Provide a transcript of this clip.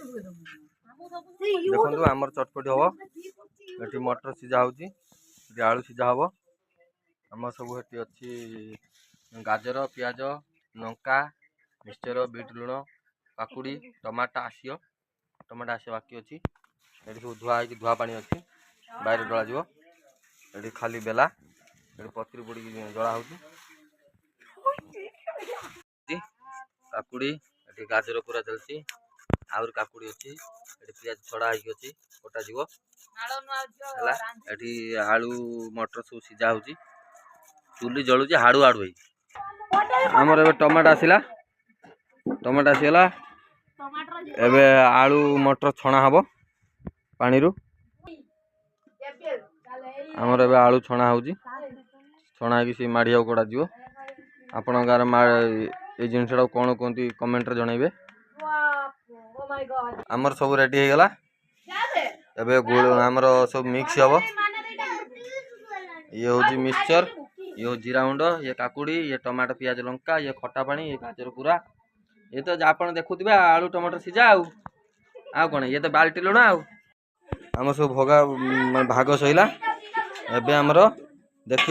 देखो आमर चटपटी हम ये मटर सीझा हो आलू सीझा हम आम सब ये अच्छी गाजर पियाज लंका मिक्सचर बीट लुण काकुड़ी टमाटा आसियो बाकी अच्छी ये सब धुआ धुआ पानी अच्छी बाहर डला ये खाली बेला ये पत्री पड़ी जला हो काकुड़ी ये गाजर पूरा चलती आउर काकुड़ी अच्छी पियाज छड़ा होगी अच्छी कटा जीव एठी आलू मटर सब सीझा हो चुली जलुची हाड़ू हाड़ू आमर ए टमाटो आसला टमाटो आसीगला एबे आलू मटर छणा हब पानी रु आमर एबे आलू छणा हो छणा कि सी माड़िया कड़ा जीव आपण गार ये जिनसा कौन कहते कमेंट रे जनइबे आमर सब रेडी हो गला एबे आमर सब मिक्स हम ये हूँ मिक्सचर ये हूँ जीरा गुंड ये काकुड़ी ये टमाटो पियाज लंका ये खटा पानी ये गाजर पूरा ये तो आप देखुवे आलू टमाटर सीझा आउ कौन ये तो बाल्टी लुण आम सब भगा भाग सैला एबे आमर देख